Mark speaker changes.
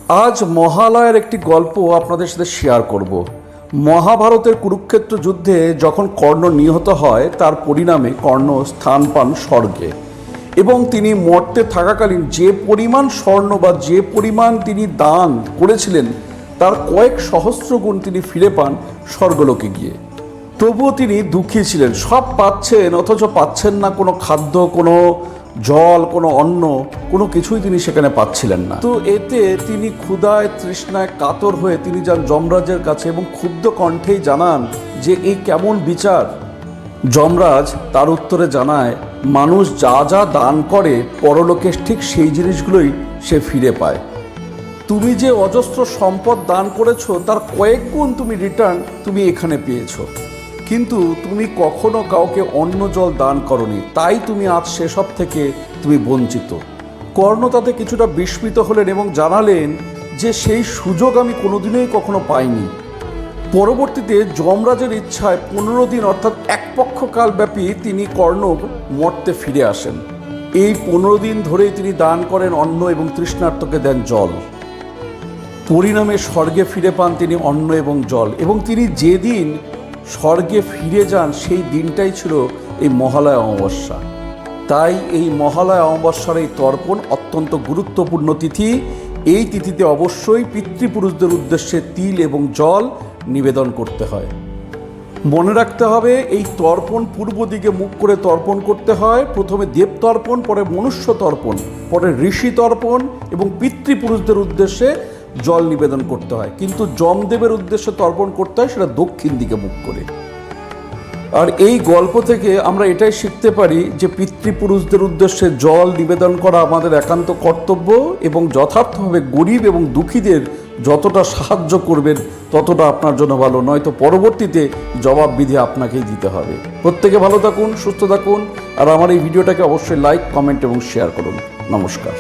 Speaker 1: আজ মহালয়ার একটি গল্প আপনাদের সাথে শেয়ার করব। মহাভারতের কুরুক্ষেত্র যুদ্ধে যখন কর্ণ নিহত হয় তার পরিণামে কর্ণ স্থান পান স্বর্গে এবং তিনি মর্তে থাকাকালীন যে পরিমাণ স্বর্ণ বা যে পরিমাণ তিনি দান করেছিলেন তার কয়েক সহস্র গুণ তিনি ফিরে পান স্বর্গলোকে গিয়ে। তবুও তিনি দুঃখী ছিলেন, সব পাচ্ছেন অথচ পাচ্ছেন না কোনো খাদ্য, কোনো জল, কোনো অন্ন, কোনো কিছুই তিনি সেখানে পাচ্ছিলেন না। তো এতে তিনি ক্ষুধায় তৃষ্ণায় কাতর হয়ে তিনি যান যমরাজের কাছে এবং ক্ষুব্ধ কণ্ঠেই জানান যে এই কেমন বিচার। যমরাজ তার উত্তরে জানায়, মানুষ যা যা দান করে পরলোকে ঠিক সেই জিনিসগুলোই সে ফিরে পায়। তুমি যে অজস্র সম্পদ দান করেছো তার কয়েক গুণ তুমি রিটার্ন তুমি এখানে পেয়েছো, কিন্তু তুমি কখনো কাউকে অন্ন জল দান করনি, তাই তুমি আজ সেসব থেকে তুমি বঞ্চিত। কর্ণ তাতে কিছুটা বিস্মিত হলেন এবং জানালেন যে সেই সুযোগ আমি কোনোদিনই কখনো পাইনি। পরবর্তীতে যমরাজের ইচ্ছায় 15 দিন অর্থাৎ এক পক্ষকাল ব্যাপী তিনি কর্ণ মর্তে ফিরে আসেন। এই 15 দিন ধরেই তিনি দান করেন অন্ন এবং তৃষ্ণার্তকে দেন জল। পরিণামে স্বর্গে ফিরে পান তিনি অন্ন এবং জল, এবং তিনি যেদিন স্বর্গে ফিরে যান সেই দিনটাই ছিল এই মহালয়া অমাবস্যা। তাই এই মহালয়া অমাবস্যার এই তর্পণ অত্যন্ত গুরুত্বপূর্ণ তিথি। এই তিথিতে অবশ্যই পিতৃপুরুষদের উদ্দেশ্যে তিল এবং জল নিবেদন করতে হয়। মনে রাখতে হবে এই তর্পণ পূর্ব দিকে মুখ করে তর্পণ করতে হয়। প্রথমে দেব তর্পণ, পরে মনুষ্য তর্পণ, পরে ঋষি তর্পণ এবং পিতৃপুরুষদের উদ্দেশ্যে জল নিবেদন করতে হয়। কিন্তু যমদেবের উদ্দেশ্যে তর্পণ করতে হয় সেটা দক্ষিণ দিকে মুখ করে। আর এই গল্প থেকে আমরা এটাই শিখতে পারি যে পিতৃপুরুষদের উদ্দেশ্যে জল নিবেদন করা আমাদের একান্ত কর্তব্য, এবং যথার্থভাবে গরিব এবং দুঃখীদের যতটা সাহায্য করবেন ততটা আপনার জন্য ভালো, নয়তো পরবর্তীতে জবাববিধি আপনাকেই দিতে হবে। প্রত্যেকে ভালো থাকুন, সুস্থ থাকুন, আর আমার এই ভিডিওটাকে অবশ্যই লাইক, কমেন্ট এবং শেয়ার করুন। নমস্কার।